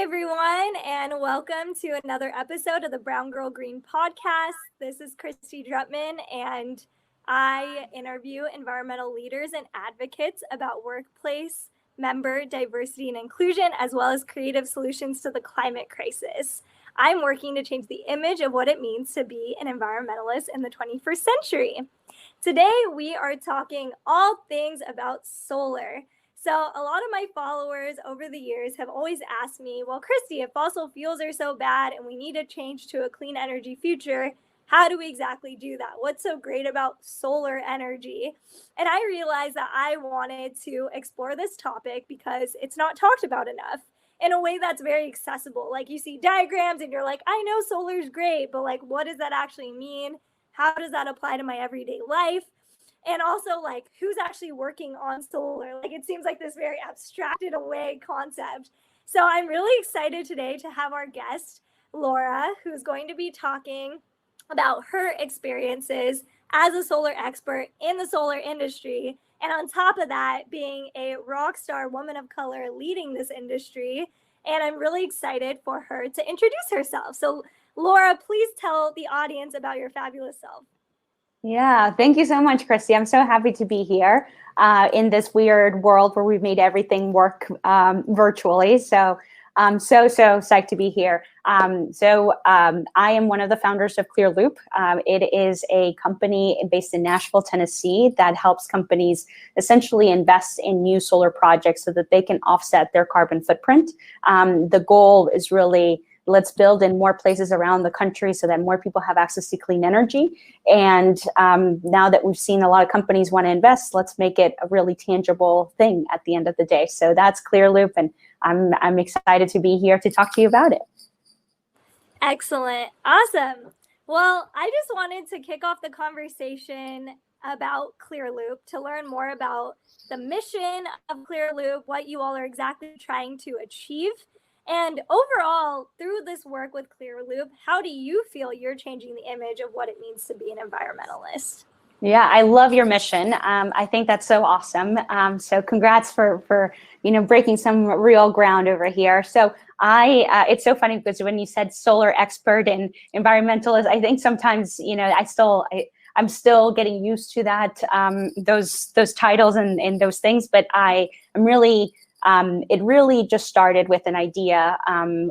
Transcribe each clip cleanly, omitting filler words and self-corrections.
Hi, everyone, and welcome to another episode of the Brown Girl Green podcast. This is Christy Drutman, and I interview environmental leaders and advocates about workplace member diversity and inclusion, as well as creative solutions to the climate crisis. I'm working to change the image of what it means to be an environmentalist in the 21st century. Today, we are talking all things about solar. So a lot of my followers over the years have always asked me, well, Christy, if fossil fuels are so bad and we need to change to a clean energy future, how do we exactly do that? What's so great about solar energy? And I realized that I wanted to explore this topic because it's not talked about enough in a way that's very accessible. Like you see diagrams and you're like, I know solar's great, but like, what does that actually mean? How does that apply to my everyday life? And also, like, who's actually working on solar? Like, it seems like this very abstracted away concept. So I'm really excited today to have our guest, Laura, who's going to be talking about her experiences as a solar expert in the solar industry. And on top of that, being a rock star woman of color leading this industry. And I'm really excited for her to introduce herself. So, Laura, please tell the audience about your fabulous self. Yeah, thank you so much, Christy. I'm so happy to be here in this weird world where we've made everything work virtually. So I'm so psyched to be here. I am one of the founders of Clearloop. It is a company based in Nashville, Tennessee, that helps companies essentially invest in new solar projects so that they can offset their carbon footprint. The goal is really, let's build in more places around the country so that more people have access to clean energy. And now that we've seen a lot of companies want to invest, let's make it a really tangible thing at the end of the day. So that's Clearloop, and I'm excited to be here to talk to you about it. Excellent. Awesome. Well, I just wanted to kick off the conversation about Clearloop to learn more about the mission of Clearloop, what you all are exactly trying to achieve. And overall, through this work with Clearloop, how do you feel you're changing the image of what it means to be an environmentalist? Yeah, I love your mission. I think that's so awesome. So congrats for breaking some real ground over here. So it's so funny because when you said solar expert and environmentalist, I think sometimes I'm still getting used to that, those titles and those things. But I'm really. It really just started with an idea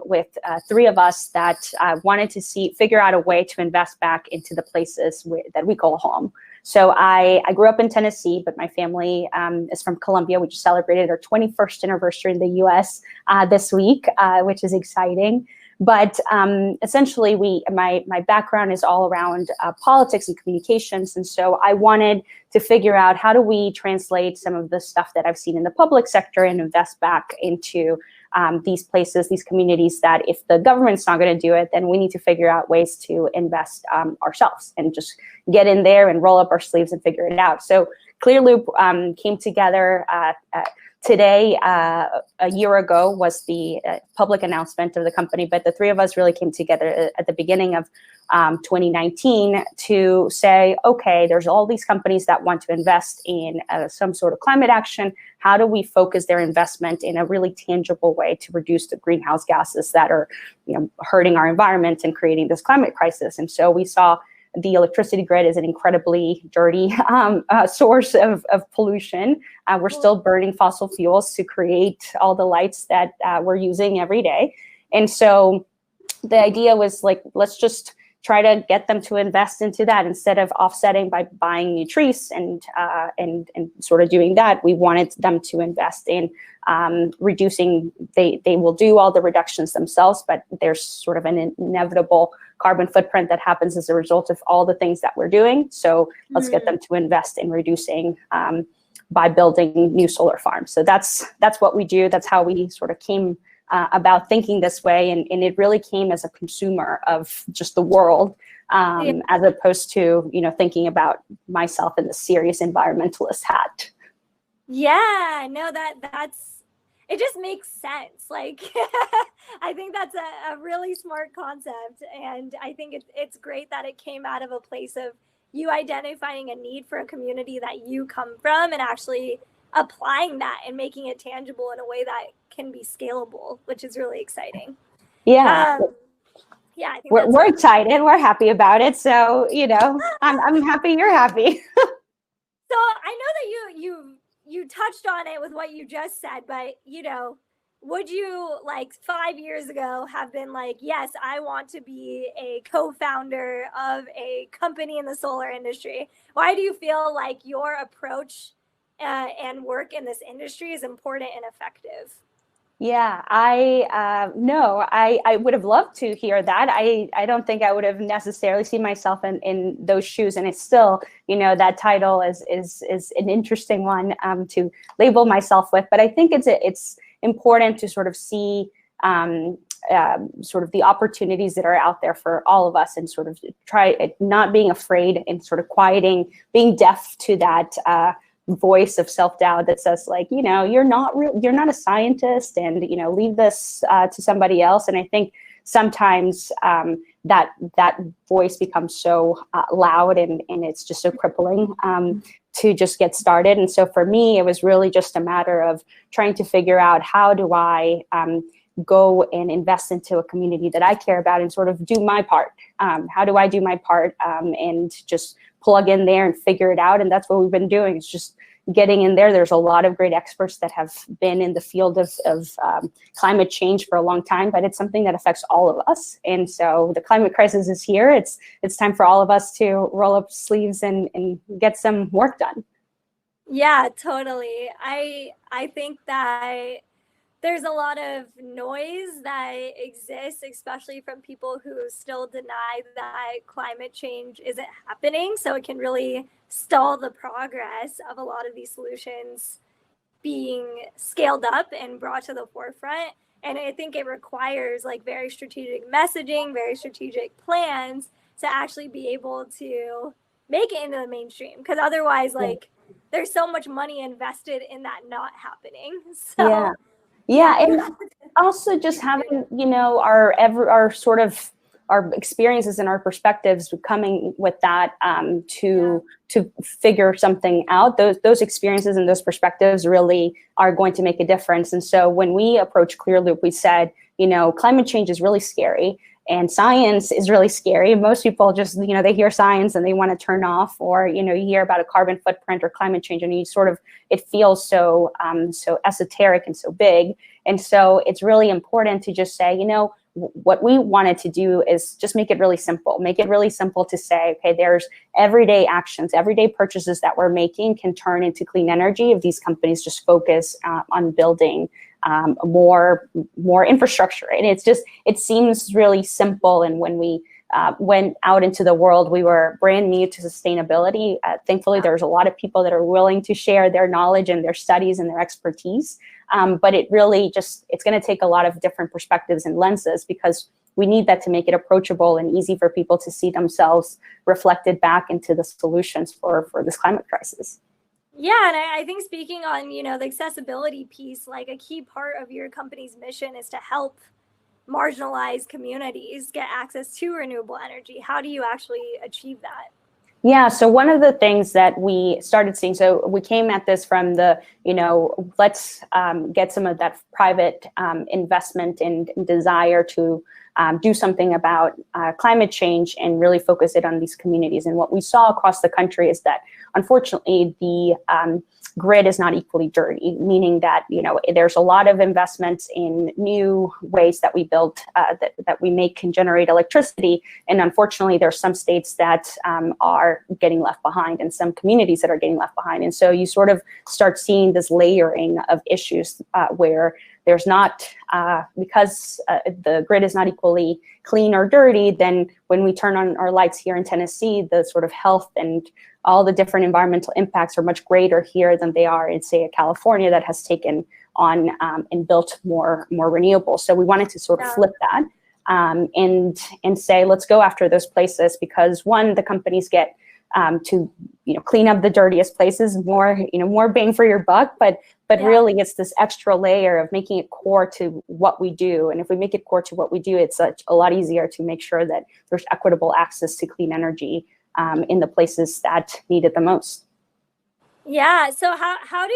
with three of us that wanted to figure out a way to invest back into the places that we call home. So I grew up in Tennessee, but my family is from Colombia. We just celebrated our 21st anniversary in the US this week, which is exciting. But essentially, my background is all around politics and communications. And so I wanted to figure out, how do we translate some of the stuff that I've seen in the public sector and invest back into these places, these communities, that if the government's not going to do it, then we need to figure out ways to invest ourselves and just get in there and roll up our sleeves and figure it out. So Clearloop came together today. A year ago was the public announcement of the company, but the three of us really came together at the beginning of 2019 to say, okay, there's all these companies that want to invest in some sort of climate action. How do we focus their investment in a really tangible way to reduce the greenhouse gases that are hurting our environment and creating this climate crisis? And so we saw the electricity grid is an incredibly dirty source of pollution. We're still burning fossil fuels to create all the lights that we're using every day. And so the idea was, like, let's just try to get them to invest into that instead of offsetting by buying new trees and sort of doing that. We wanted them to invest in reducing. They will do all the reductions themselves, but there's sort of an inevitable carbon footprint that happens as a result of all the things that we're doing. So let's get them to invest in reducing by building new solar farms. So that's what we do. That's how we sort of came about thinking this way. And it really came as a consumer of just the world, as opposed to, thinking about myself in the serious environmentalist hat. Yeah, no, that's, it just makes sense. Like, I think that's a really smart concept. And I think it's great that it came out of a place of you identifying a need for a community that you come from and actually applying that and making it tangible in a way that can be scalable, which is really exciting. Yeah. Yeah, I think we're excited. We're happy about it. So, I'm happy you're happy. So I know that you touched on it with what you just said, but would you, like 5 years ago, have been like, yes, I want to be a co-founder of a company in the solar industry? Why do you feel like your approach and work in this industry is important and effective? Yeah, I would have loved to hear that. I don't think I would have necessarily seen myself in those shoes. And it's still, that title is an interesting one to label myself with. But I think it's important to sort of see sort of the opportunities that are out there for all of us, and sort of try not being afraid and sort of quieting, being deaf to that voice of self-doubt that says, like, you're not a scientist, and leave this to somebody else. And I think sometimes that voice becomes so loud, and it's just so crippling to just get started. And so for me, it was really just a matter of trying to figure out, how do I go and invest into a community that I care about and sort of do my part? How do I do my part and just plug in there and figure it out? And that's what we've been doing. It's just getting in there. There's a lot of great experts that have been in the field of climate change for a long time, but it's something that affects all of us. And so the climate crisis is here. It's time for all of us to roll up sleeves and get some work done. Yeah, totally. I think that there's a lot of noise that exists, especially from people who still deny that climate change isn't happening. So it can really stall the progress of a lot of these solutions being scaled up and brought to the forefront. And I think it requires like very strategic messaging, very strategic plans to actually be able to make it into the mainstream. Because otherwise, like, there's so much money invested in that not happening. So yeah, and also just having, our sort of our experiences and our perspectives coming with that to figure something out. Those experiences and those perspectives really are going to make a difference. And so when we approached Clearloop, we said, climate change is really scary, and science is really scary. Most people just, they hear science and they want to turn off, or, you hear about a carbon footprint or climate change, and it feels so esoteric and so big. And so it's really important to just say, what we wanted to do is just make it really simple to say, okay, there's everyday actions, everyday purchases that we're making can turn into clean energy if these companies just focus on building more infrastructure. And it seems really simple. And when we went out into the world, we were brand new to sustainability. Thankfully, there's a lot of people that are willing to share their knowledge and their studies and their expertise. But it really it's going to take a lot of different perspectives and lenses, because we need that to make it approachable and easy for people to see themselves reflected back into the solutions for this climate crisis. Yeah, and I think speaking on, the accessibility piece, like a key part of your company's mission is to help marginalized communities get access to renewable energy. How do you actually achieve that? Yeah, so one of the things that we started seeing, so we came at this from the, let's get some of that private investment and desire to do something about climate change and really focus it on these communities. And what we saw across the country is that, unfortunately, the grid is not equally dirty, meaning that, there's a lot of investments in new ways that we build, that we make can generate electricity. And unfortunately, there's some states that are getting left behind, and some communities that are getting left behind. And so you sort of start seeing this layering of issues where there's not, because the grid is not equally clean or dirty, then when we turn on our lights here in Tennessee, the sort of health and all the different environmental impacts are much greater here than they are in, say, California, that has taken on and built more renewables. So we wanted to sort of flip that and say, let's go after those places, because one, the companies get to clean up the dirtiest places, more bang for your buck, but really it's this extra layer of making it core to what we do. And if we make it core to what we do, it's a lot easier to make sure that there's equitable access to clean energy in the places that need it the most. Yeah. So how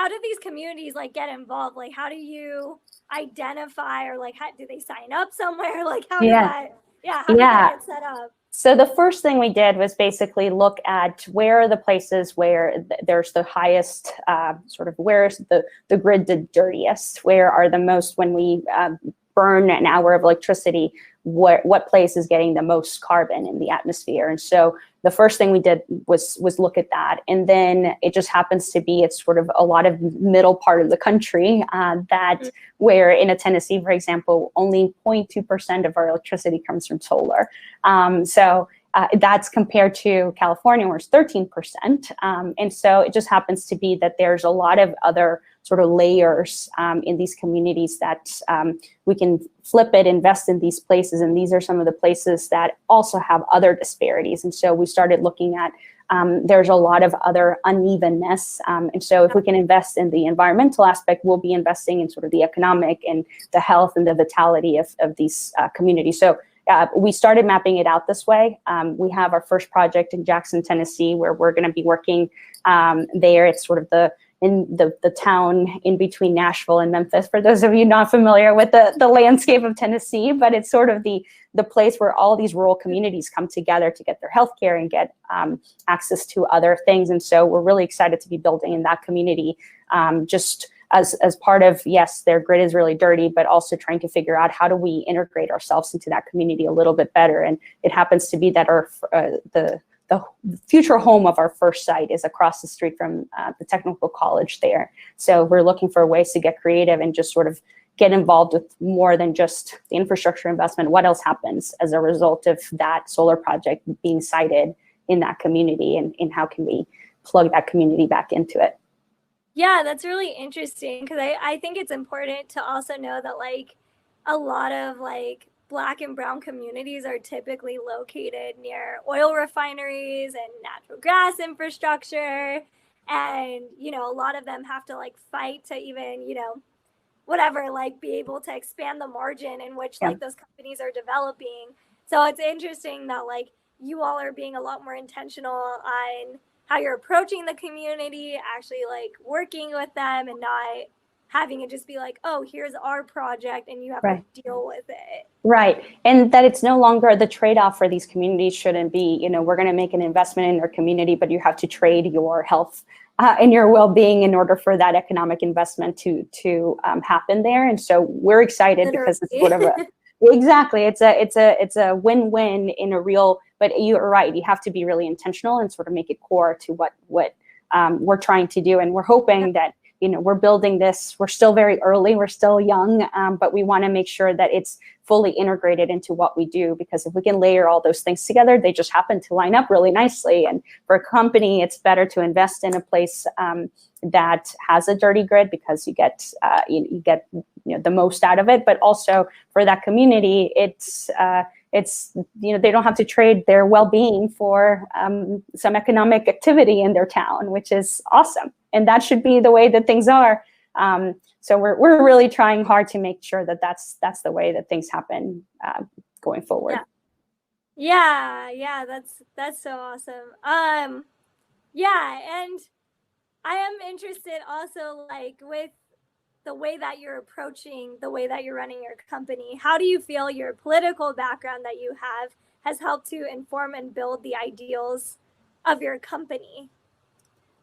do these communities like get involved? Like how do you identify, or like how do they sign up somewhere? Like how does Yeah. that, yeah, how does that Yeah. get set up? So the first thing we did was basically look at where are the places where there's the highest sort of, where's the grid the dirtiest, where are the most, when we burn an hour of electricity, what place is getting the most carbon in the atmosphere. And so the first thing we did was look at that. And then it just happens to be, it's sort of a lot of middle part of the country that where in Tennessee, for example, only 0.2% of our electricity comes from solar. So that's compared to California, where it's 13%. And so it just happens to be that there's a lot of other sort of layers in these communities that we can flip it, invest in these places. And these are some of the places that also have other disparities. And so we started looking at there's a lot of other unevenness. And so if we can invest in the environmental aspect, we'll be investing in sort of the economic and the health and the vitality of these communities. So we started mapping it out this way. We have our first project in Jackson, Tennessee, where we're going to be working there. It's sort of in the town in between Nashville and Memphis, for those of you not familiar with the landscape of Tennessee, but it's sort of the place where all these rural communities come together to get their healthcare and get access to other things. And so we're really excited to be building in that community, just as part of, yes, their grid is really dirty, but also trying to figure out how do we integrate ourselves into that community a little bit better. And it happens to be that our the future home of our first site is across the street from the technical college there. So we're looking for ways to get creative and just sort of get involved with more than just the infrastructure investment. What else happens as a result of that solar project being sited in that community, and how can we plug that community back into it? Yeah, that's really interesting, because I think it's important to also know that like a lot of like Black and brown communities are typically located near oil refineries and natural gas infrastructure. And, you know, a lot of them have to like fight to even, you know, whatever, like be able to expand the margin in which like those companies are developing. So it's interesting that like you all are being a lot more intentional on how you're approaching the community, actually like working with them and not having it just be like, oh, here's our project and you have to deal with it. Right. And that it's no longer the trade-off for these communities shouldn't be, you know, we're going to make an investment in our community, but you have to trade your health and your well-being in order for that economic investment to happen there. And so we're excited because it's sort of a, exactly, it's a win-win in a real, but you're right, you have to be really intentional and sort of make it core to what we're trying to do. And we're hoping that, you know, we're building this, we're still very early, we're still young, but we want to make sure that it's fully integrated into what we do, because if we can layer all those things together, they just happen to line up really nicely. And for a company, it's better to invest in a place that has a dirty grid, because you get the most out of it. But also for that community, it's you know, they don't have to trade their well-being for some economic activity in their town, which is awesome. And that should be the way that things are. So we're really trying hard to make sure that that's the way that things happen going forward. Yeah, that's so awesome. Yeah, and I am interested also like with the way that you're approaching, the way that you're running your company. How do you feel your political background that you have has helped to inform and build the ideals of your company?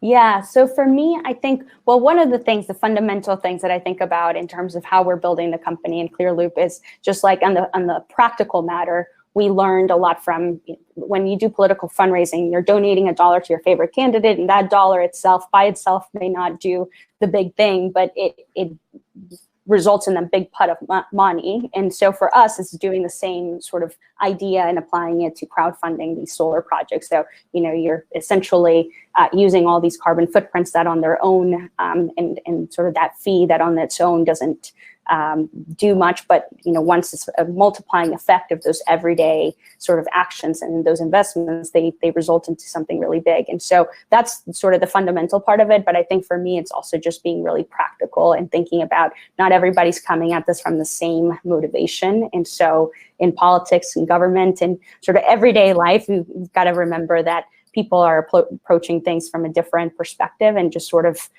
Yeah, so for me, I think, well, one of the things, the fundamental things that I think about in terms of how we're building the company in Clearloop is just like on the practical matter, we learned a lot from when you do political fundraising, you're donating $1 to your favorite candidate, and that dollar itself by itself may not do the big thing, but it results in a big pot of money. And so for us, it's doing the same sort of idea and applying it to crowdfunding these solar projects. So, you know, you're essentially using all these carbon footprints that on their own and sort of that fee that on its own doesn't do much, but you know, once it's a multiplying effect of those everyday sort of actions and those investments, they result into something really big. And so that's sort of the fundamental part of it. But I think for me, it's also just being really practical and thinking about not everybody's coming at this from the same motivation. And so in politics and government and sort of everyday life, we've got to remember that people are approaching things from a different perspective, and just sort of,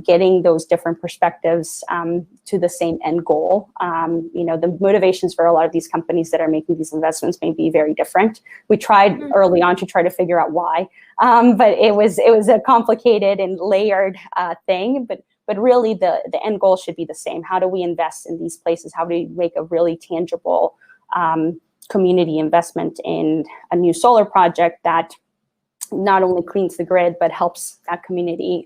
getting those different perspectives to the same end goal. The motivations for a lot of these companies that are making these investments may be very different. We tried early on to try to figure out why, but it was a complicated and layered thing. But really, the end goal should be the same. How do we invest in these places? How do we make a really tangible community investment in a new solar project that not only cleans the grid, but helps that community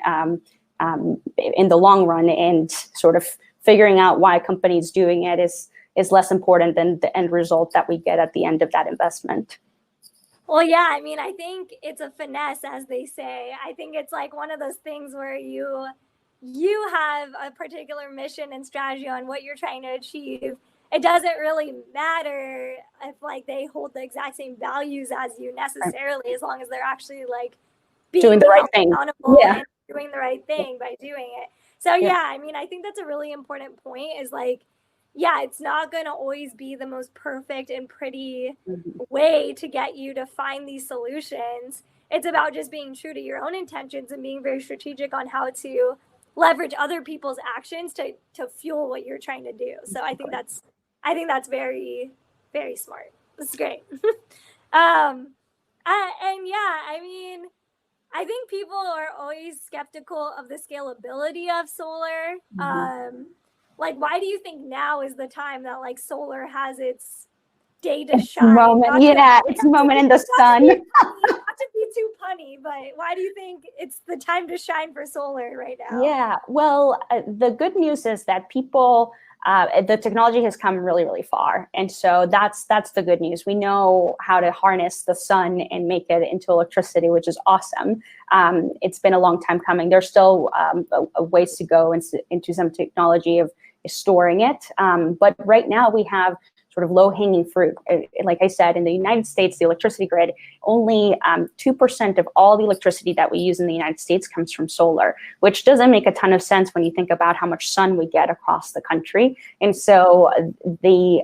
in the long run? And sort of figuring out why companies doing it is less important than the end result that we get at the end of that investment. Well, yeah, I mean, I think it's a finesse, as they say. I think it's like one of those things where you have a particular mission and strategy on what you're trying to achieve. It doesn't really matter if like they hold the exact same values as you necessarily, as long as they're actually like doing the right thing, and doing the right thing by doing it. So yeah, I mean, I think that's a really important point, is like, yeah, it's not going to always be the most perfect and pretty way to get you to find these solutions. It's about just being true to your own intentions and being very strategic on how to leverage other people's actions to fuel what you're trying to do. So I think that's very, very smart. This is great. And yeah, I mean, I think people are always skeptical of the scalability of solar. Like, why do you think now is the time that like solar has its day to shine? It's a moment in the sun. Not to be too punny, but why do you think it's the time to shine for solar right now? Yeah, well, the good news is that people, the technology has come really, really far. And so that's the good news. We know how to harness the sun and make it into electricity, which is awesome. It's been a long time coming. There's still a ways to go into some technology of storing it. But right now we have sort of low-hanging fruit. Like I said, in the United States, the electricity grid, only 2% of all the electricity that we use in the United States comes from solar, which doesn't make a ton of sense when you think about how much sun we get across the country. And so the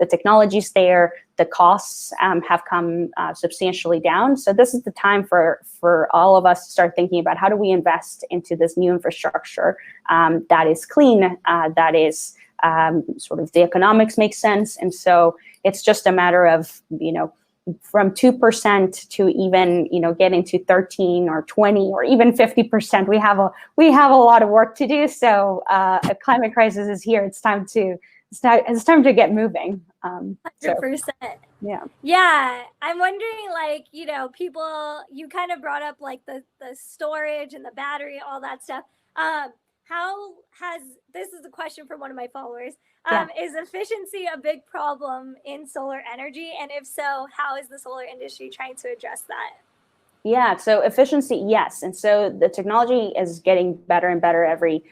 technology's there, the costs have come substantially down. So this is the time for all of us to start thinking about how do we invest into this new infrastructure that is clean, that is sort of the economics make sense. And so it's just a matter of, from 2% to even, getting to 13 or 20 or even 50%. We have a lot of work to do. So a climate crisis is here. It's time to get moving. 100%. Yeah. I'm wondering, like, people, you kind of brought up like the storage and the battery, all that stuff. This is a question from one of my followers. Is efficiency a big problem in solar energy? And if so, how is the solar industry trying to address that? Yeah, so efficiency, yes. And so the technology is getting better and better every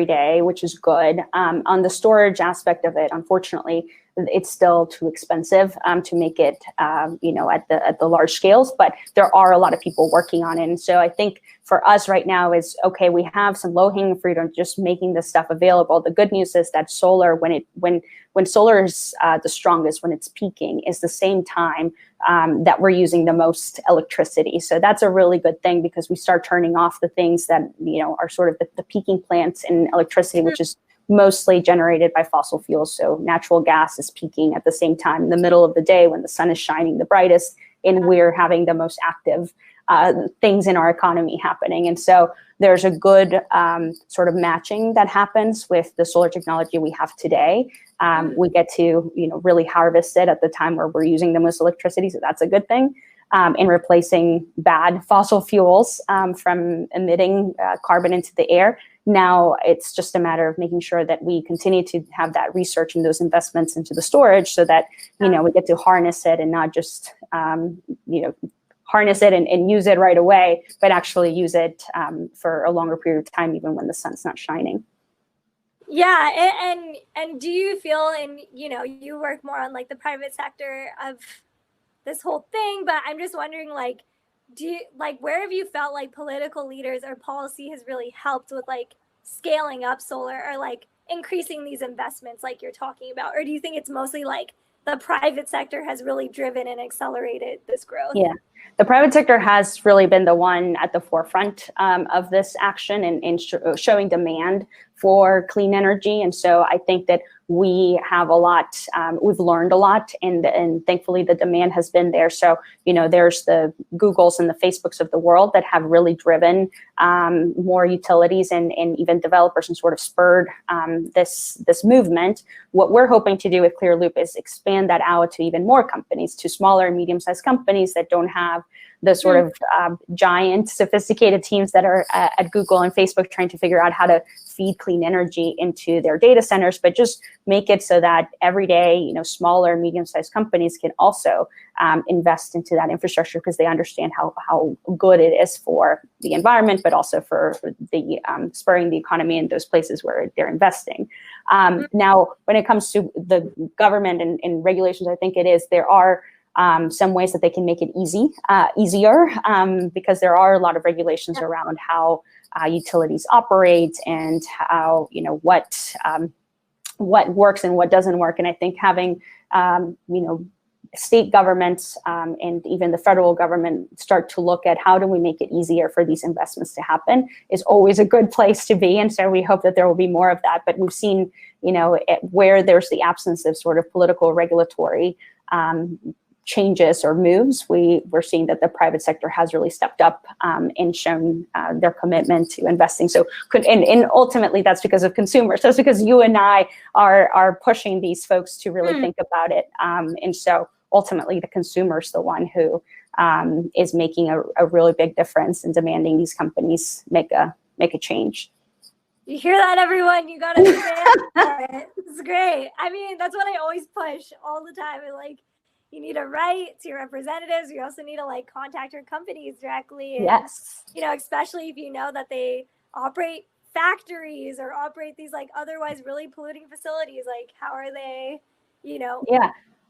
day, which is good. On the storage aspect of it, unfortunately, it's still too expensive to make it, at the large scales. But there are a lot of people working on it, and so I think for us right now is okay. We have some low-hanging fruit on just making this stuff available. The good news is that solar, when solar is the strongest, when it's peaking, is the same time that we're using the most electricity. So that's a really good thing, because we start turning off the things that are sort of the peaking plants in electricity, which is mostly generated by fossil fuels. So natural gas is peaking at the same time in the middle of the day when the sun is shining the brightest, and we're having the most active things in our economy happening. And so there's a good sort of matching that happens with the solar technology we have today. We get to really harvest it at the time where we're using the most electricity. So that's a good thing. In replacing bad fossil fuels from emitting carbon into the air. Now it's just a matter of making sure that we continue to have that research and those investments into the storage, so that we get to harness it and not just harness it and use it right away, but actually use it for a longer period of time, even when the sun's not shining. Yeah, and do you feel, and you work more on like the private sector of this whole thing, but I'm just wondering, like, where have you felt like political leaders or policy has really helped with like scaling up solar, or like increasing these investments like you're talking about? Or do you think it's mostly like the private sector has really driven and accelerated this growth? Yeah, The private sector has really been the one at the forefront of this action and showing demand for clean energy. And so I think that we have a lot, we've learned a lot, and thankfully the demand has been there. So, there's the Googles and the Facebooks of the world that have really driven more utilities and even developers and sort of spurred this movement. What we're hoping to do with Clearloop is expand that out to even more companies, to smaller and medium-sized companies that don't have the sort of giant sophisticated teams that are at Google and Facebook trying to figure out how to feed clean energy into their data centers, but just make it so that every day, smaller, medium-sized companies can also invest into that infrastructure because they understand how good it is for the environment, but also for the spurring the economy in those places where they're investing. Now, when it comes to the government and regulations, I think there are some ways that they can make it easier, because there are a lot of regulations around how utilities operate and how, what works and what doesn't work. And I think having, state governments and even the federal government start to look at how do we make it easier for these investments to happen is always a good place to be. And so we hope that there will be more of that. But we've seen, where there's the absence of sort of political regulatory changes or moves, we're seeing that the private sector has really stepped up and shown their commitment to investing. So, and ultimately that's because of consumers. That's because you and I are pushing these folks to really think about it. And so ultimately the consumer is the one who is making a really big difference and demanding these companies make a change. You hear that, everyone? You gotta stand. It's great. I mean, that's what I always push all the time. You need to write to your representatives. You also need to contact your companies directly. And, yes. Especially if you know that they operate factories or operate these otherwise really polluting facilities. How are they,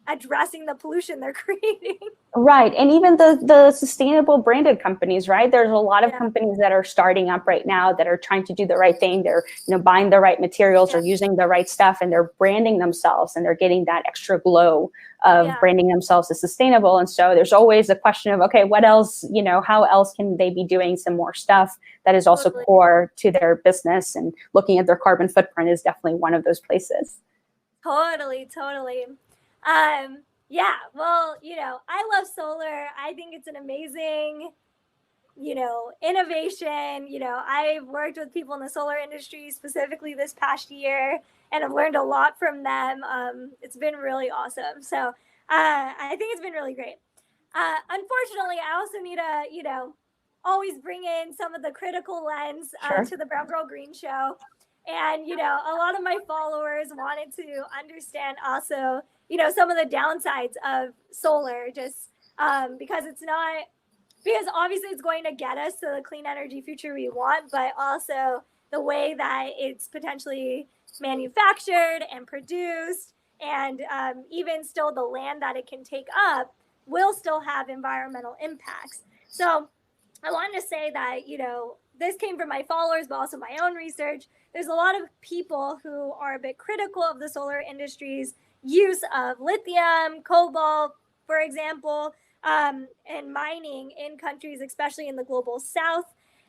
addressing the pollution they're creating? Right. And even the sustainable branded companies, right? There's a lot of companies that are starting up right now that are trying to do the right thing. They're, buying the right materials or using the right stuff, and they're branding themselves, and they're getting that extra glow of branding themselves as sustainable. And so there's always a question of, okay, what else, how else can they be doing some more stuff that is also core to their business? And looking at their carbon footprint is definitely one of those places. Totally. Yeah, well, I love solar. I think it's an amazing, innovation. I've worked with people in the solar industry specifically this past year, and I've learned a lot from them. It's been really awesome. So I think it's been really great. Unfortunately, I also need to, always bring in some of the critical lens to the Brown Girl Green Show. And, a lot of my followers wanted to understand also, some of the downsides of solar, just because obviously it's going to get us to the clean energy future we want, but also the way that it's potentially manufactured and produced, and even still the land that it can take up will still have environmental impacts. So I wanted to say that, this came from my followers, but also my own research. There's a lot of people who are a bit critical of the solar industry's use of lithium, cobalt, for example, and mining in countries, especially in the global south.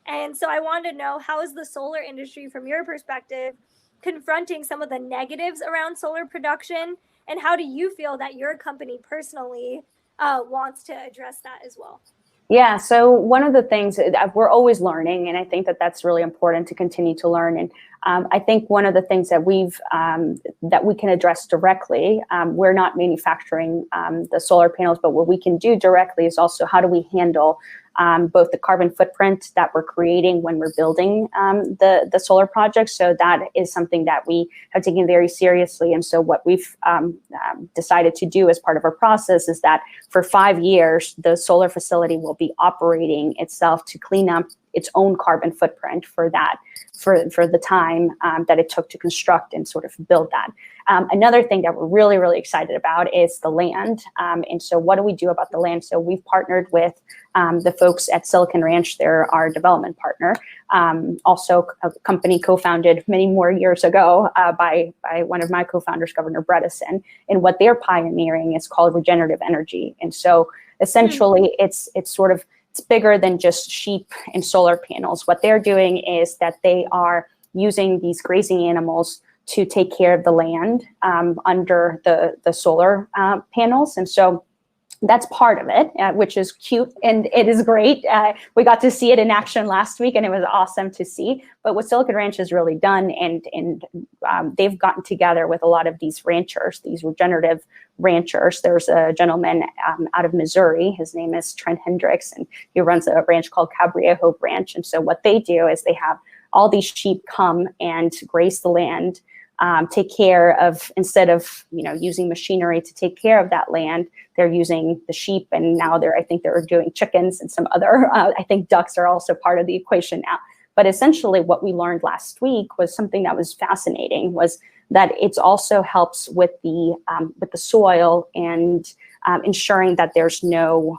And so I wanted to know, how is the solar industry, from your perspective, confronting some of the negatives around solar production? And how do you feel that your company personally wants to address that as well? Yeah, so one of the things, we're always learning, and I think that that's really important to continue to learn. And I think one of the things that that we can address directly, we're not manufacturing the solar panels, but what we can do directly is also how do we handle both the carbon footprint that we're creating when we're building the solar project. So that is something that we have taken very seriously. And so what we've decided to do as part of our process is that for 5 years, the solar facility will be operating itself to clean up its own carbon footprint for that, for the time that it took to construct and sort of build that. Another thing that we're really, really excited about is the land. And so what do we do about the land? So we've partnered with the folks at Silicon Ranch. They're our development partner. Also a company co-founded many more years ago by one of my co-founders, Governor Bredesen. And what they're pioneering is called regenerative energy. And so essentially it's bigger than just sheep and solar panels. What they're doing is that they are using these grazing animals to take care of the land under the solar panels. And so that's part of it, which is cute and it is great. We got to see it in action last week and it was awesome to see. But what Silicon Ranch has really done, and they've gotten together with a lot of these ranchers, these regenerative ranchers. There's a gentleman out of Missouri, his name is Trent Hendricks, and he runs a ranch called Cabriejo Ranch. And so what they do is they have all these sheep come and graze the land, take care of, instead of using machinery to take care of that land, they're using the sheep, and now I think they're doing chickens and some other, I think ducks are also part of the equation now. But essentially what we learned last week was something that was fascinating, was that it also helps with the soil and ensuring that there's no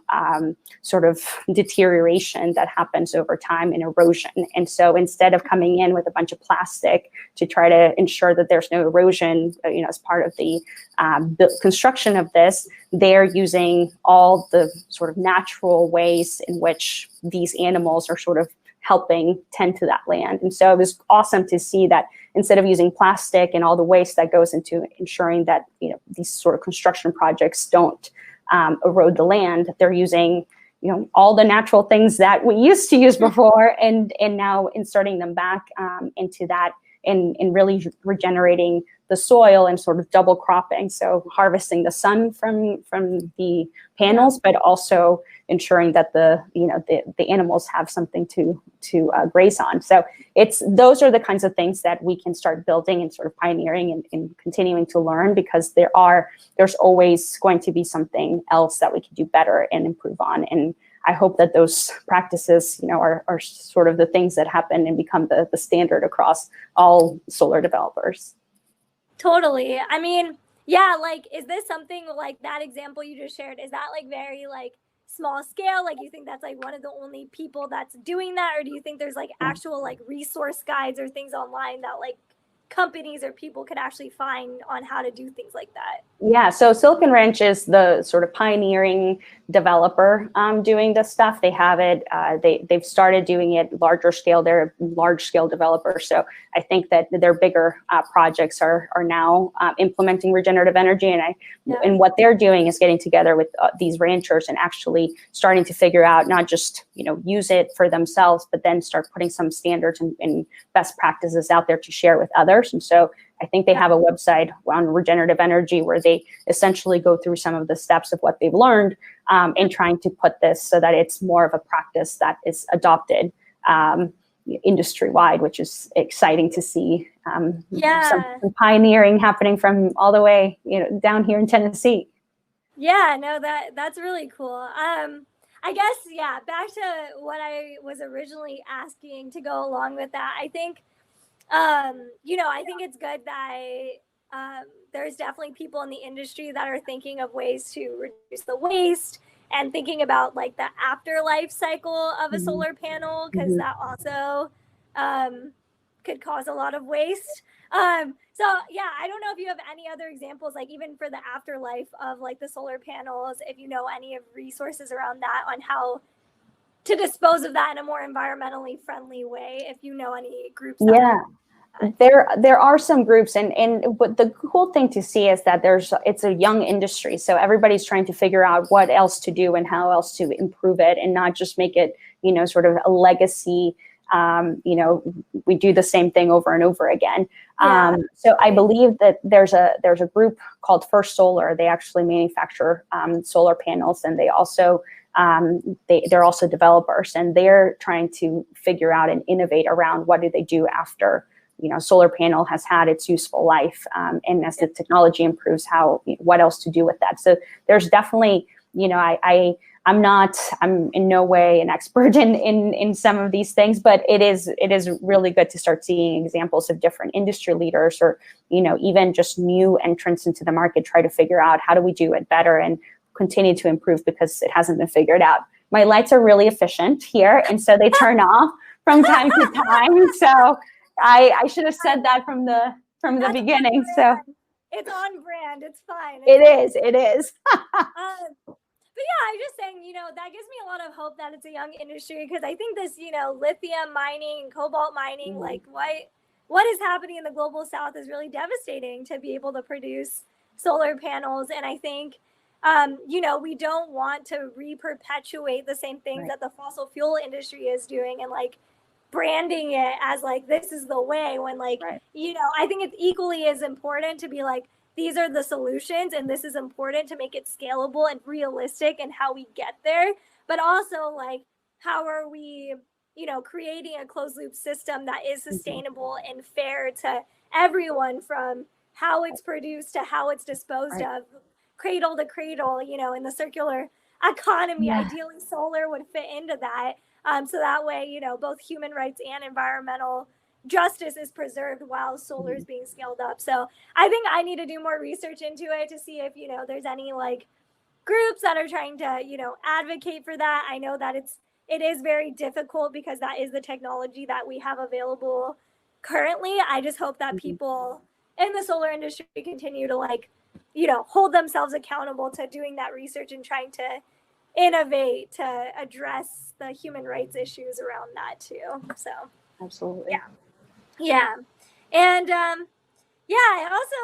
sort of deterioration that happens over time and erosion. And so instead of coming in with a bunch of plastic to try to ensure that there's no erosion, as part of the construction of this, they're using all the sort of natural ways in which these animals are sort of helping tend to that land. And so it was awesome to see that instead of using plastic and all the waste that goes into ensuring that these sort of construction projects don't erode the land, they're using all the natural things that we used to use before, and now inserting them back into that, and really regenerating the soil and sort of double cropping. So harvesting the sun from the panels, but also ensuring that the animals have something to graze on. So those are the kinds of things that we can start building and sort of pioneering and continuing to learn, because there's always going to be something else that we can do better and improve on. And I hope that those practices, are sort of the things that happen and become the standard across all solar developers. Totally. I mean, yeah, is this something like that example you just shared? Is that very small scale? You think that's one of the only people that's doing that? Or do you think there's actual resource guides or things online that companies or people could actually find on how to do things like that? Yeah, so Silicon Ranch is the sort of pioneering developer doing this stuff. They have it, they've started doing it larger scale. They're a large scale developer. So I think that their bigger projects are now implementing regenerative energy. And what they're doing is getting together with these ranchers and actually starting to figure out, not just, use it for themselves, but then start putting some standards and best practices out there to share with others. And so I think they have a website on regenerative energy where they essentially go through some of the steps of what they've learned in trying to put this so that it's more of a practice that is adopted industry-wide, which is exciting to see. Some pioneering happening from all the way down here in Tennessee. Yeah, no, that's really cool. I guess, back to what I was originally asking to go along with that. I think I think it's good that there's definitely people in the industry that are thinking of ways to reduce the waste and thinking about the afterlife cycle of a solar panel, because that also could cause a lot of waste. So I don't know if you have any other examples, even for the afterlife of the solar panels, if you know any of resources around that on how to dispose of that in a more environmentally friendly way, if you know any groups. There are some groups, and what the cool thing to see is that it's a young industry, so everybody's trying to figure out what else to do and how else to improve it, and not just make it sort of a legacy. We do the same thing over and over again. So I believe that there's a group called First Solar. They actually manufacture solar panels, and they also they're also developers, and they're trying to figure out and innovate around what do they do after solar panel has had its useful life, and as the technology improves, what else to do with that. So there's definitely, I'm in no way an expert in some of these things, but it is really good to start seeing examples of different industry leaders, or, even just new entrants into the market, try to figure out how do we do it better and continue to improve, because it hasn't been figured out. My lights are really efficient here, and so they turn off from time to time. So I should have said that from the beginning. So it's on brand. It's fine. It is. But yeah, I'm just saying, that gives me a lot of hope that it's a young industry, because I think this, lithium mining, cobalt mining, like what is happening in the global south is really devastating to be able to produce solar panels. And I think, we don't want to re-perpetuate the same things that the fossil fuel industry is doing, and like branding it as like, this is the way, when like, I think it's equally as important to be like, these are the solutions, and this is important to make it scalable and realistic and how we get there. But also, like, how are we, creating a closed loop system that is sustainable and fair to everyone, from how it's produced to how it's disposed of, cradle to cradle, in the circular economy. Ideally, solar would fit into that. So that way, both human rights and environmental justice is preserved while solar is being scaled up. So I think I need to do more research into it to see if, there's any like groups that are trying to, advocate for that. I know that it is very difficult, because that is the technology that we have available currently. I just hope that people in the solar industry continue to like, hold themselves accountable to doing that research and trying to innovate to address the human rights issues around that too. So absolutely. Yeah. And I also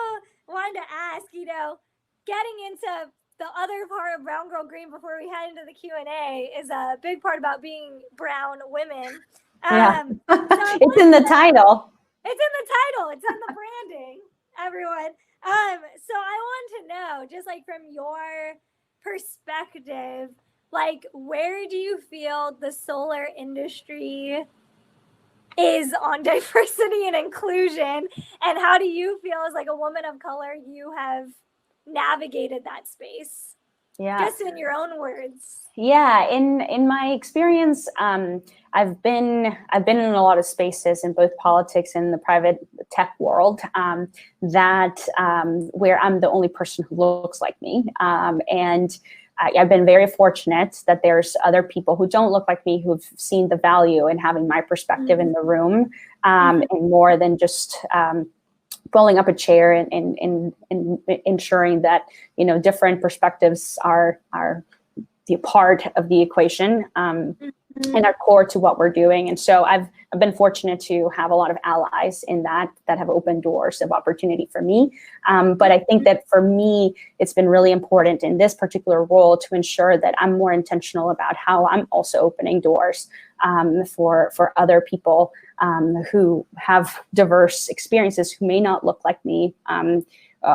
wanted to ask, getting into the other part of Brown Girl Green before we head into the Q&A is a big part about being brown women. So it's in the title. It's in the title. It's in the branding, everyone. So I want to know, just like from your perspective, like, where do you feel the solar industry is on diversity and inclusion, and how do you feel as like a woman of color you have navigated that space? Just in your own words. In my experience, I've been in a lot of spaces in both politics and the private tech world, where I'm the only person who looks like me, and I've been very fortunate that there's other people who don't look like me who've seen the value in having my perspective in the room, and more than just rolling up a chair and ensuring that different perspectives are the part of the equation, and are core to what we're doing. And so I've been fortunate to have a lot of allies in that have opened doors of opportunity for me. But I think that for me, it's been really important in this particular role to ensure that I'm more intentional about how I'm also opening doors for other people who have diverse experiences, who may not look like me,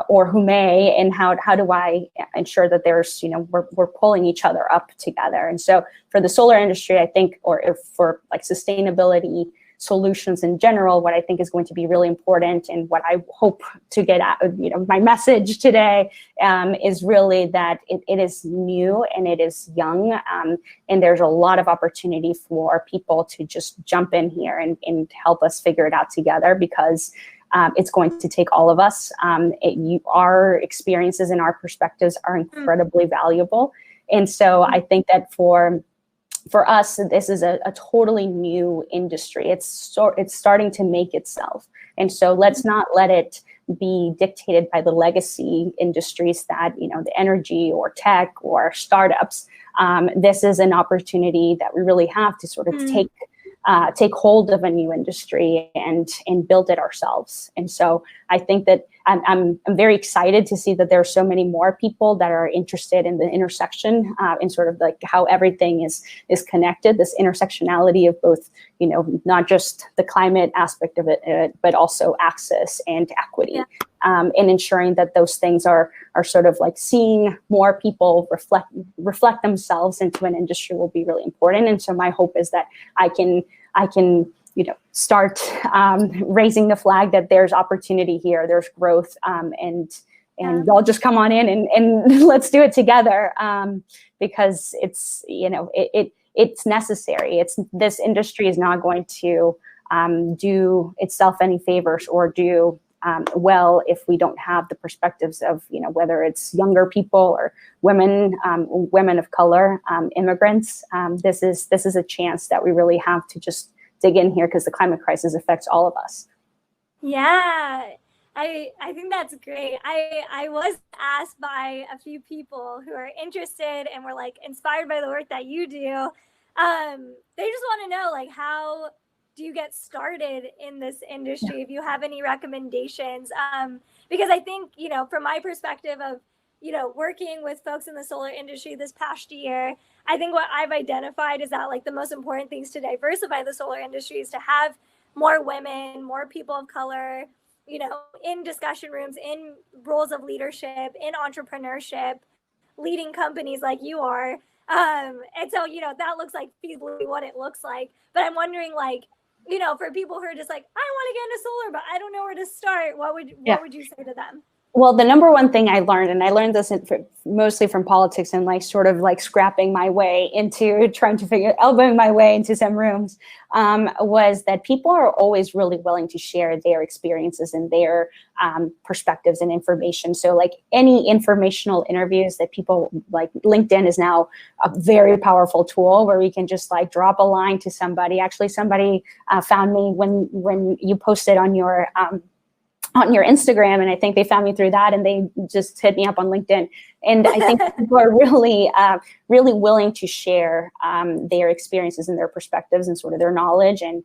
or who may, and how do I ensure that there's, we're pulling each other up together. And so for the solar industry, I think, or if for like sustainability solutions in general, what I think is going to be really important, and what I hope to get out of, my message today, is really that it is new and it is young, and there's a lot of opportunity for people to just jump in here and help us figure it out together, because it's going to take all of us. Our experiences and our perspectives are incredibly valuable. And so I think that for us, this is a totally new industry. It's starting to make itself. And so let's not let it be dictated by the legacy industries that, the energy or tech or startups. This is an opportunity that we really have to sort of take hold of a new industry and build it ourselves. And so I think that I'm very excited to see that there are so many more people that are interested in the intersection, in sort of like how everything is connected, this intersectionality of both, not just the climate aspect of it, but also access and equity, and ensuring that those things are sort of like seeing more people reflect themselves into an industry will be really important. And so my hope is that I can start raising the flag that there's opportunity here, there's growth, and and y'all just come on in and let's do it together, because it's, it's necessary. This industry is not going to do itself any favors or do well if we don't have the perspectives of, whether it's younger people or women of color, immigrants. This is a chance that we really have to just dig in here, because the climate crisis affects all of us. Yeah, I think that's great. I was asked by a few people who are interested and were like inspired by the work that you do. They just want to know, like, how do you get started in this industry? Yeah. If you have any recommendations, because I think, from my perspective of, working with folks in the solar industry this past year, I think what I've identified is that, like, the most important things to diversify the solar industry is to have more women, more people of color, in discussion rooms, in roles of leadership, in entrepreneurship, leading companies like you are. And so, that looks like feasibly what it looks like. But I'm wondering, like, for people who are just like, I want to get into solar, but I don't know where to start, what would you say to them? Well, the number one thing I learned, and I learned this mostly from politics and sort of scrapping my way into trying to elbowing my way into some rooms, was that people are always really willing to share their experiences and their perspectives and information. So any informational interviews that people LinkedIn is now a very powerful tool where we can just drop a line to somebody. Actually, somebody found me when you posted on your Instagram, and I think they found me through that, and they just hit me up on LinkedIn. And I think people are really, really willing to share their experiences and their perspectives and sort of their knowledge. And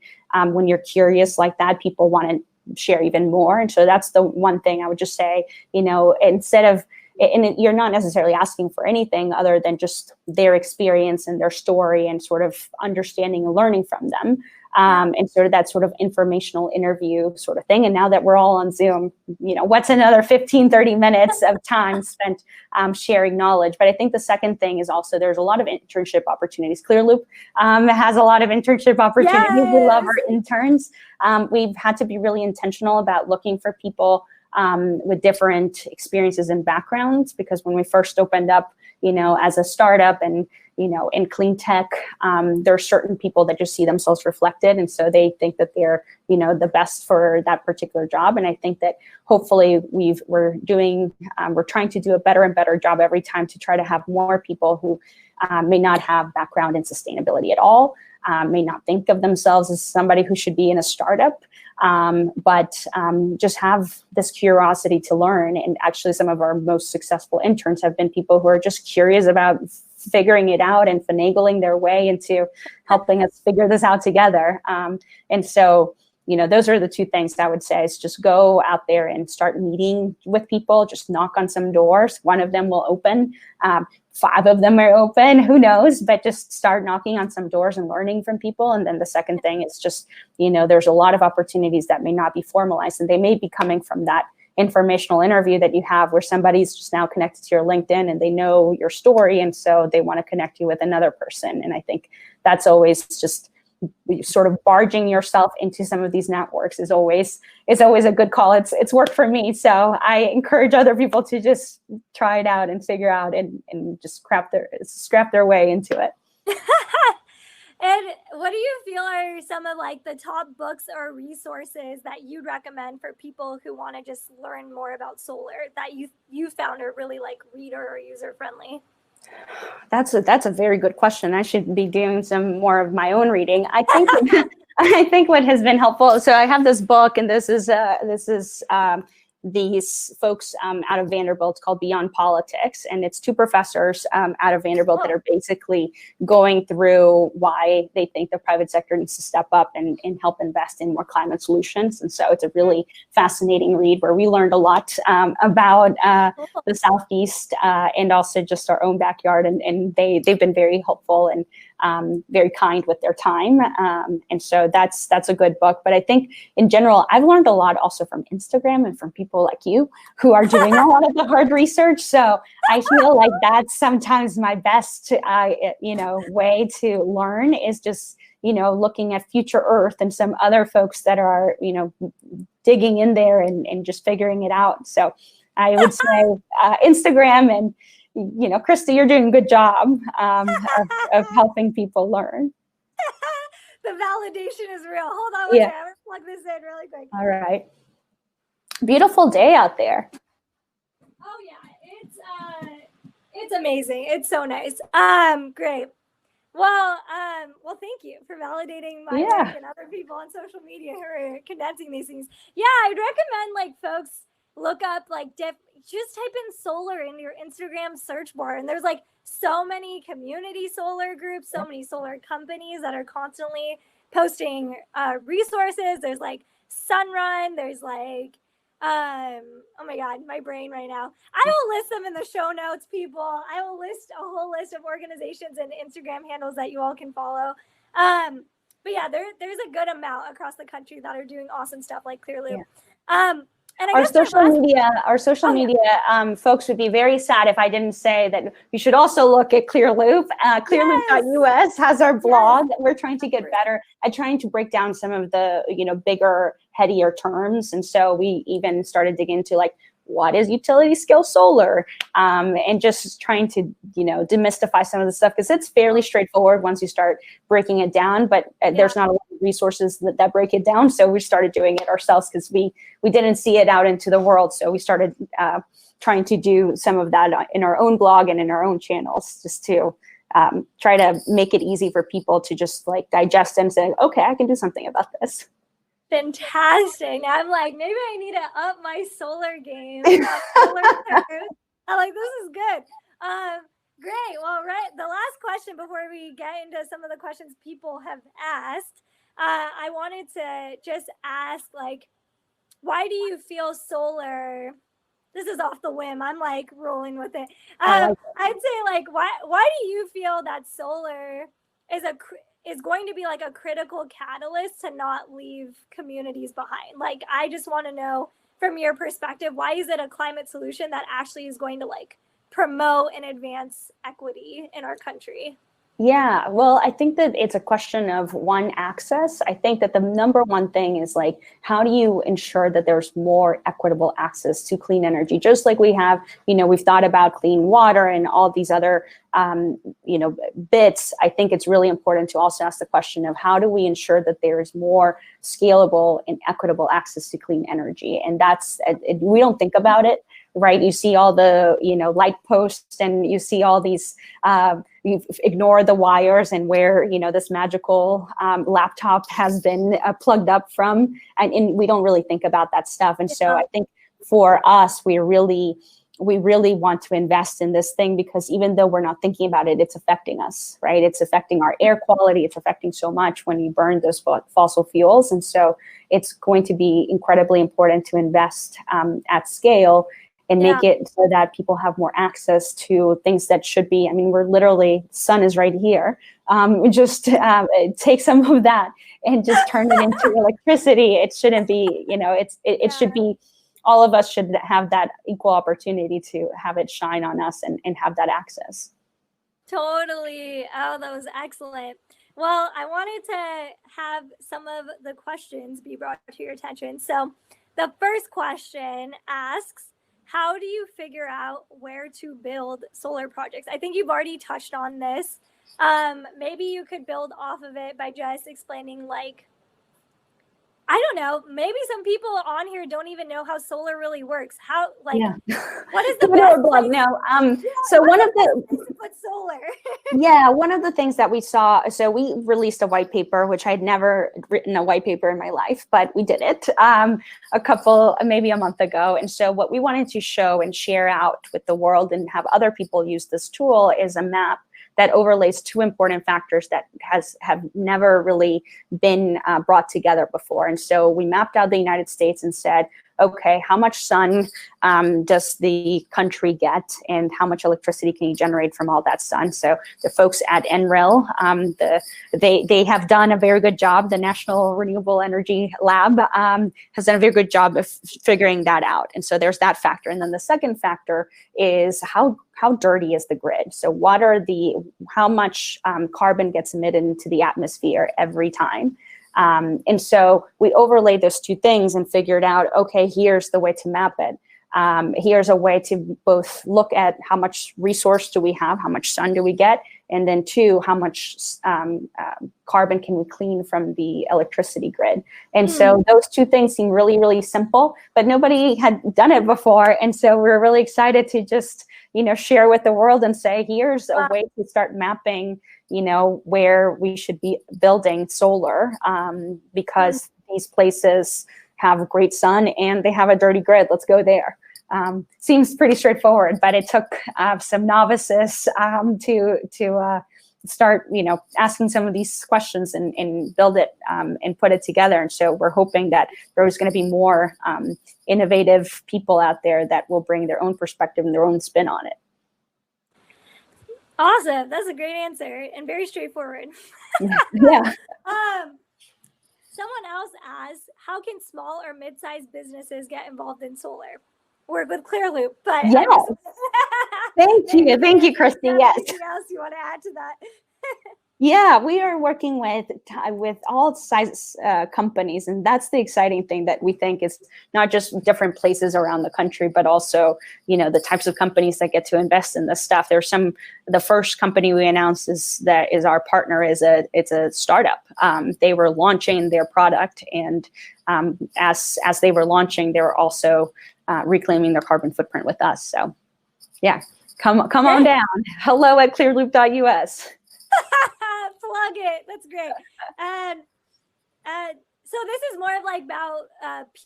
when you're curious like that, people want to share even more. And so that's the one thing I would just say, instead of, and you're not necessarily asking for anything other than just their experience and their story and sort of understanding and learning from them. And sort of that sort of informational interview sort of thing. And now that we're all on Zoom, what's another 15, 30 minutes of time spent sharing knowledge? But I think the second thing is also there's a lot of internship opportunities. Clearloop has a lot of internship opportunities. Yes. We love our interns. We've had to be really intentional about looking for people with different experiences and backgrounds, because when we first opened up, as a startup and in clean tech, there are certain people that just see themselves reflected. And so they think that they're, the best for that particular job. And I think that hopefully we're trying to do a better and better job every time to try to have more people who may not have background in sustainability at all, may not think of themselves as somebody who should be in a startup, but just have this curiosity to learn. And actually some of our most successful interns have been people who are just curious about figuring it out and finagling their way into helping us figure this out together. And so, those are the two things I would say is just go out there and start meeting with people, just knock on some doors. One of them will open, 5 of them are open, who knows, but just start knocking on some doors and learning from people. And then the second thing is just, there's a lot of opportunities that may not be formalized, and they may be coming from that informational interview that you have where somebody's just now connected to your LinkedIn and they know your story, and so they want to connect you with another person. And I think that's always just sort of barging yourself into some of these networks is always a good call. It's worked for me, so I encourage other people to just try it out and figure out and just strap their way into it. And what do you feel are some of the top books or resources that you'd recommend for people who want to just learn more about solar that you found are really reader or user friendly? That's a very good question. I should be doing some more of my own reading. I think what has been helpful. So I have this book, and this is these folks out of Vanderbilt called Beyond Politics. And it's 2 professors out of Vanderbilt that are basically going through why they think the private sector needs to step up and help invest in more climate solutions. And so it's a really fascinating read where we learned a lot about the Southeast and also just our own backyard. And they've been very helpful and very kind with their time. And so that's a good book. But I think in general, I've learned a lot also from Instagram and from people like you who are doing a lot of the hard research. So I feel like that's sometimes my best, way to learn is just, looking at Future Earth and some other folks that are, digging in there and just figuring it out. So I would say Instagram and, Christy, you're doing a good job of helping people learn. The validation is real. Hold on one Yeah. second. I'm gonna plug this in really quick. All right. Beautiful day out there. Oh yeah, it's amazing. It's so nice. Great. Well, thank you for validating my work and other people on social media who are condensing these things. Yeah, I'd recommend folks look up just type in solar in your Instagram search bar, and there's so many community solar groups, so many solar companies that are constantly posting resources. There's Sunrun, there's oh my God, my brain right now. I will list them in the show notes, people. I will list a whole list of organizations and Instagram handles that you all can follow. But yeah, there's a good amount across the country that are doing awesome stuff like Clearloop. And our social media folks would be very sad if I didn't say that you should also look at Clearloop. Clearloop.us has our blog. We're trying to get better at trying to break down some of the, bigger, headier terms. And so we even started digging into what is utility scale solar, and just trying to, demystify some of the stuff, because it's fairly straightforward once you start breaking it down, but there's not a lot of resources that break it down. So we started doing it ourselves because we didn't see it out into the world. So we started trying to do some of that in our own blog and in our own channels, just to try to make it easy for people to just digest and say, okay, I can do something about this. Fantastic. Now I'm maybe I need to up my solar game. Solar this is good. Great. Well, the last question before we get into some of the questions people have asked, I wanted to just ask, why do you feel solar? This is off the whim. I'm rolling with it. I'd say why do you feel that solar is going to be a critical catalyst to not leave communities behind? I just want to know from your perspective, why is it a climate solution that actually is going to promote and advance equity in our country? Yeah, well, I think that it's a question of access. I think that the number one thing is how do you ensure that there's more equitable access to clean energy? Just like we have, we've thought about clean water and all these other, bits. I think it's really important to also ask the question of how do we ensure that there is more scalable and equitable access to clean energy? And we don't think about it, right? You see all the, light posts, and you see all these, you ignore the wires and where, this magical laptop has been plugged up from, and we don't really think about that stuff. And so I think for us, we really want to invest in this thing, because even though we're not thinking about it, it's affecting us, right? It's affecting our air quality. It's affecting so much when you burn those fossil fuels. And so it's going to be incredibly important to invest at scale and make it so that people have more access to things that should be, we're literally, sun is right here. Just take some of that and just turn it into electricity. It shouldn't be, it should be, all of us should have that equal opportunity to have it shine on us and have that access. Totally. Oh, that was excellent. Well, I wanted to have some of the questions be brought to your attention. So the first question asks, how do you figure out where to build solar projects? I think you've already touched on this. Maybe you could build off of it by just explaining I don't know, maybe some people on here don't even know how solar really works. How, what is the best blog now? So one of the put solar. One of the things that we saw, so we released a white paper, which I'd never written a white paper in my life, but we did it maybe a month ago. And so what we wanted to show and share out with the world and have other people use this tool is a map that overlays two important factors that have never really been brought together before. And so we mapped out the United States and said, okay, how much sun does the country get, and how much electricity can you generate from all that sun? So the folks at NREL, they have done a very good job. The National Renewable Energy Lab has done a very good job of figuring that out. And so there's that factor. And then the second factor is how dirty is the grid? So how much carbon gets emitted into the atmosphere every time? And so we overlaid those two things and figured out, okay, here's the way to map it. here's a way to both look at how much resource do we have, how much sun do we get, and then two, how much carbon can we clean from the electricity grid. And so those two things seem really, really simple, but nobody had done it before. And so we're really excited to just, share with the world and say, here's a way to start mapping, where we should be building solar, because these places have great sun and they have a dirty grid. Let's go there. Seems pretty straightforward, but it took some novices to start, asking some of these questions and build it and put it together. And so we're hoping that there's going to be more innovative people out there that will bring their own perspective and their own spin on it. Awesome. That's a great answer and very straightforward. Yeah. Someone else asked, how can small or mid-sized businesses get involved in solar? Work with Clearloop, but yes. Thank you, Christy. Yes. Anything else you want to add to that? Yeah, we are working with all size companies, and that's the exciting thing, that we think is not just different places around the country, but also the types of companies that get to invest in this stuff. The first company we announced is our partner it's a startup. They were launching their product, and as they were launching, they were also reclaiming their carbon footprint with us. So yeah, come on down. hello@clearloop.us. Plug it. That's great. And so this is more of like about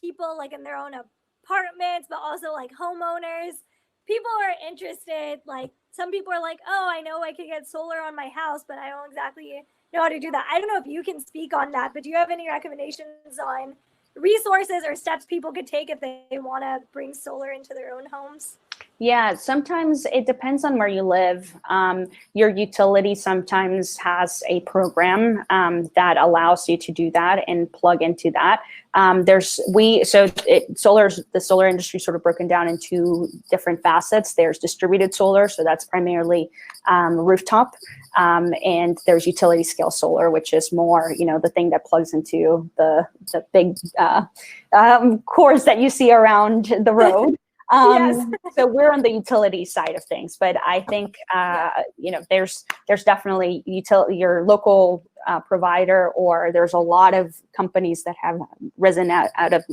people like in their own apartments, but also like homeowners. People are interested. Like some people are like, oh, I know I could get solar on my house, but I don't exactly know how to do that. I don't know if you can speak on that, but do you have any recommendations on resources or steps people could take if they want to bring solar into their own homes? Yeah, sometimes it depends on where you live. Your utility sometimes has a program that allows you to do that and plug into that. The solar industry sort of broken down into different facets. There's distributed solar, so that's primarily rooftop, and there's utility scale solar, which is more, the thing that plugs into the big cords that you see around the road. Yes. So we're on the utility side of things, but I think there's definitely your local provider, or there's a lot of companies that have risen out of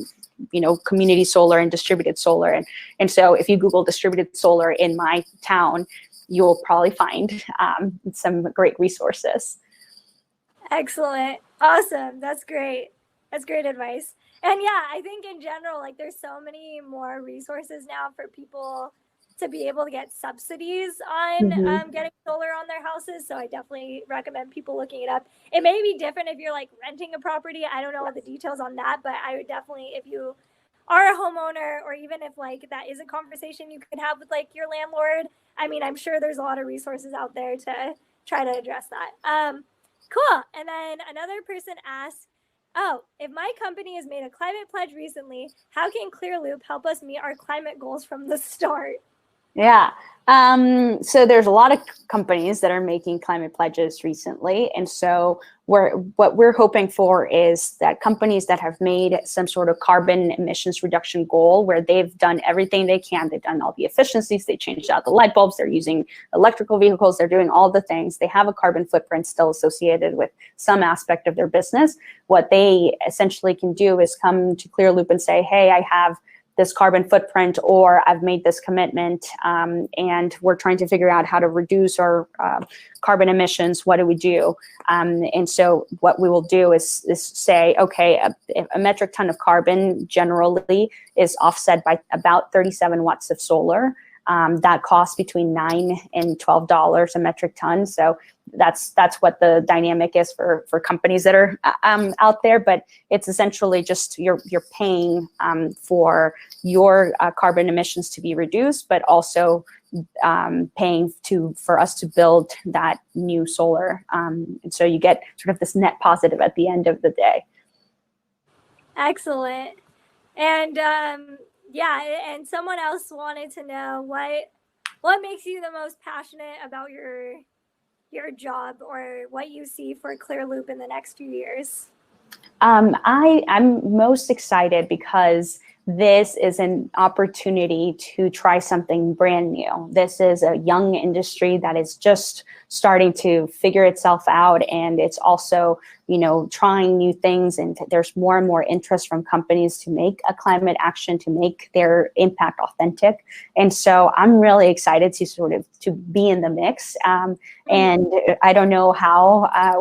community solar and distributed solar, and so if you Google distributed solar in my town, you'll probably find some great resources. Excellent. Awesome. That's great. That's great advice. And yeah, I think in general, like there's so many more resources now for people to be able to get subsidies on getting solar on their houses. So I definitely recommend people looking it up. It may be different if you're like renting a property. I don't know all the details on that, but I would definitely, if you are a homeowner, or even if like that is a conversation you could have with like your landlord, I mean, I'm sure there's a lot of resources out there to try to address that. Cool. And then another person asked, oh, if my company has made a climate pledge recently, how can Clearloop help us meet our climate goals from the start? Yeah. So there's a lot of companies that are making climate pledges recently. And so what we're hoping for is that companies that have made some sort of carbon emissions reduction goal, where they've done everything they can, they've done all the efficiencies, they changed out the light bulbs, they're using electrical vehicles, they're doing all the things, they have a carbon footprint still associated with some aspect of their business. What they essentially can do is come to Clearloop and say, hey, I have this carbon footprint, or I've made this commitment, and we're trying to figure out how to reduce our carbon emissions. What do we do? And so what we will do is say, okay, a metric ton of carbon generally is offset by about 37 watts of solar. That costs between $9 and $12 a metric ton. So that's what the dynamic is for companies that are out there. But it's essentially just you're paying for your carbon emissions to be reduced, but also paying for us to build that new solar. And so you get sort of this net positive at the end of the day. Excellent. And yeah, and someone else wanted to know what makes you the most passionate about your job, or what you see for Clearloop in the next few years. I'm most excited because this is an opportunity to try something brand new. This is a young industry that is just starting to figure itself out, and it's also, trying new things, and there's more and more interest from companies to make a climate action, to make their impact authentic. And so I'm really excited to be in the mix. And I don't know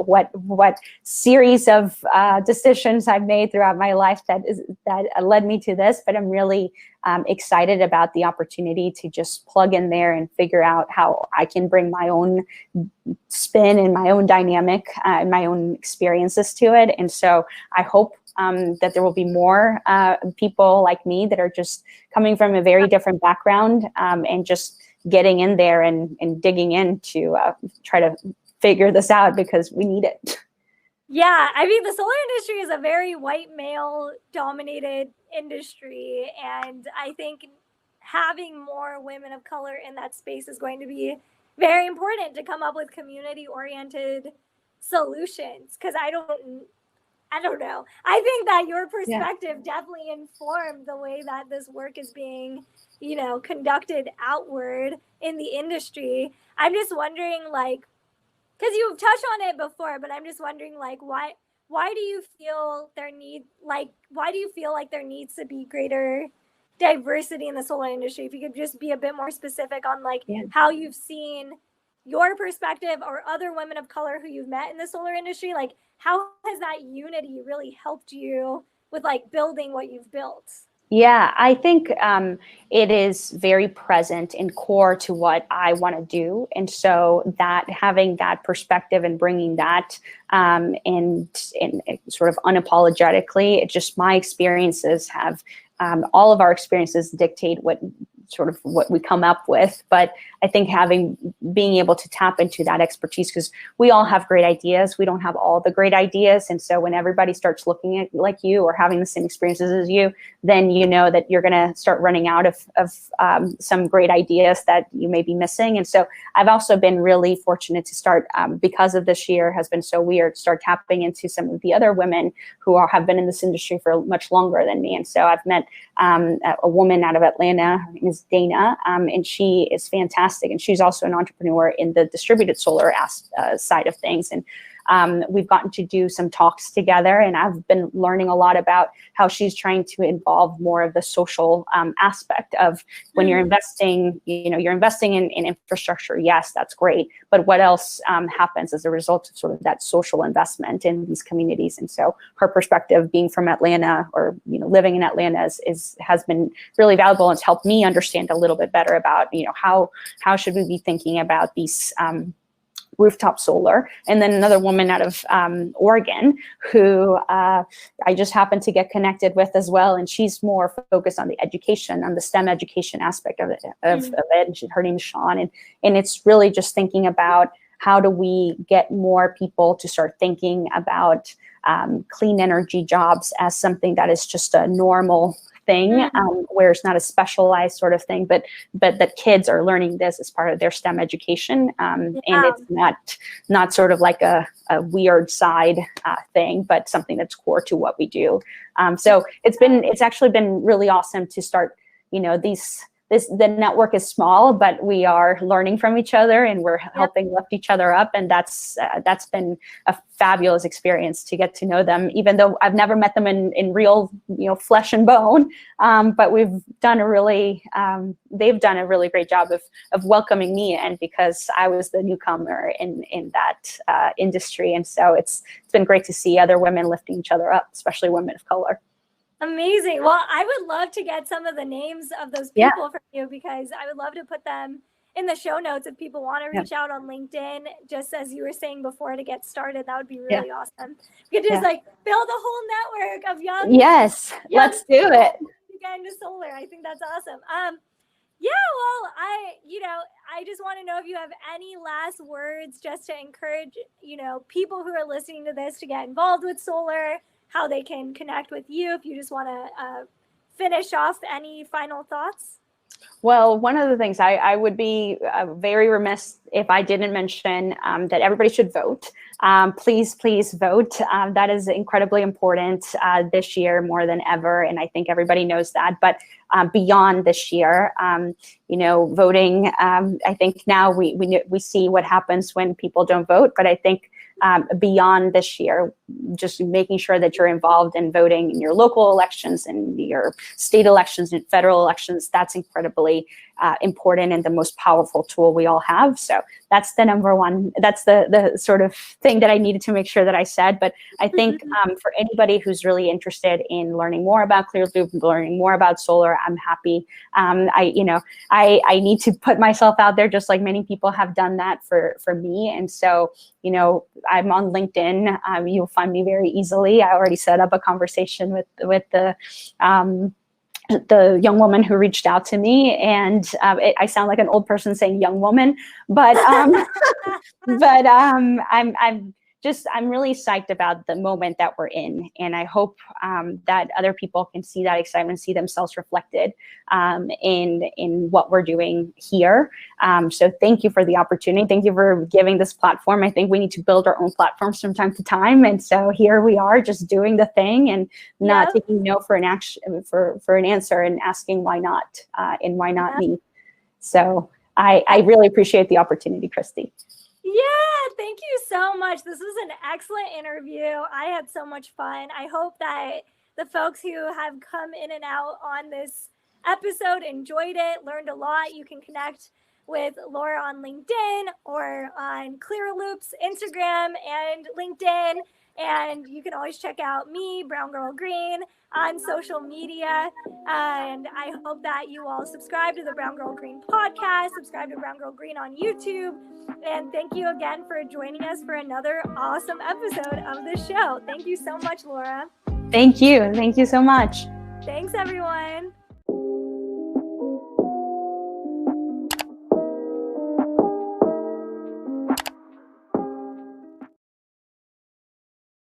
what series of decisions I've made throughout my life that led me to this, but I'm really excited about the opportunity to just plug in there and figure out how I can bring my own spin and my own dynamic and my own experiences to it. And so I hope that there will be more people like me that are just coming from a very different background and just getting in there and digging in to try to figure this out, because we need it. Yeah, I mean, the solar industry is a very white male dominated industry, and I think having more women of color in that space is going to be very important to come up with community oriented solutions, because I don't know. I think that your perspective definitely informed the way that this work is being, conducted outward in the industry. I'm just wondering, because you've touched on it before, but I'm just wondering, why do you feel like there needs to be greater diversity in the solar industry? If you could just be a bit more specific on how you've seen your perspective or other women of color who you've met in the solar industry, how has that unity really helped you with building what you've built? Yeah, I think it is very present and core to what I want to do. And so that having that perspective and bringing that and sort of unapologetically, it just, my experiences have, all of our experiences dictate what we come up with. But I think being able to tap into that expertise, because we all have great ideas. We don't have all the great ideas. And so when everybody starts looking at like you or having the same experiences as you, then you know that you're going to start running out of some great ideas that you may be missing. And so I've also been really fortunate to start, because of this year has been so weird, start tapping into some of the other women who have been in this industry for much longer than me. And so I've met a woman out of Atlanta. Her name is Dana, and she is fantastic. And she's also an entrepreneur in the distributed solar side of things. And we've gotten to do some talks together, and I've been learning a lot about how she's trying to involve more of the social aspect of when you're investing, you're investing in infrastructure. Yes, that's great. But what else happens as a result of sort of that social investment in these communities? And so her perspective, being from Atlanta or, living in Atlanta has been really valuable. And it's helped me understand a little bit better about, how should we be thinking about these rooftop solar. And then another woman out of Oregon who I just happened to get connected with as well. And she's more focused on the education, on the STEM education aspect of it. And her name is Sean. And it's really just thinking about how do we get more people to start thinking about clean energy jobs as something that is just a normal thing, where it's not a specialized sort of thing, but that kids are learning this as part of their STEM education, and it's not sort of like a weird side thing, but something that's core to what we do. So it's actually been really awesome to start, the network is small, but we are learning from each other and we're helping lift each other up. And that's been a fabulous experience to get to know them, even though I've never met them in real, flesh and bone. But they've done a really great job of welcoming me in, because I was the newcomer in that industry. And so it's been great to see other women lifting each other up, especially women of color. Amazing. Well, I would love to get some of the names of those people from you, because I would love to put them in the show notes if people want to reach out on LinkedIn, just as you were saying before, to get started. That would be really awesome. We could just build a whole network of young. Yes, let's do it. To get into solar. I think that's awesome. Well, I just want to know if you have any last words just to encourage, people who are listening to this to get involved with solar, how they can connect with you. If you just want to finish off, any final thoughts? Well, one of the things I would be very remiss if I didn't mention that everybody should vote. Please, please vote. That is incredibly important this year more than ever, and I think everybody knows that. But beyond this year, voting. I think now we see what happens when people don't vote, but I think beyond this year, just making sure that you're involved in voting in your local elections and your state elections and federal elections, that's incredibly important and the most powerful tool we all have. So that's the number one, that's the sort of thing that I needed to make sure that I said. But I think for anybody who's really interested in learning more about Clearloop, learning more about solar, I'm happy. I need to put myself out there, just like many people have done that for me. And so, I'm on LinkedIn. You'll find me very easily. I already set up a conversation with the young woman who reached out to me, and I sound like an old person saying young woman, but I'm really psyched about the moment that we're in, and I hope that other people can see that excitement, see themselves reflected in what we're doing here. So thank you for the opportunity. Thank you for giving this platform. I think we need to build our own platforms from time to time, and so here we are, just doing the thing and not taking no for an answer and asking why not and why not me. So I really appreciate the opportunity, Christy. Yeah, thank you so much. This was an excellent interview. I had so much fun. I hope that the folks who have come in and out on this episode enjoyed it, learned a lot. You can connect with Laura on LinkedIn or on Clearloop's Instagram and LinkedIn. And you can always check out me, Brown Girl Green, on social media. And I hope that you all subscribe to the Brown Girl Green podcast, subscribe to Brown Girl Green on YouTube. And thank you again for joining us for another awesome episode of the show. Thank you so much, Laura. Thank you. Thank you so much. Thanks, everyone.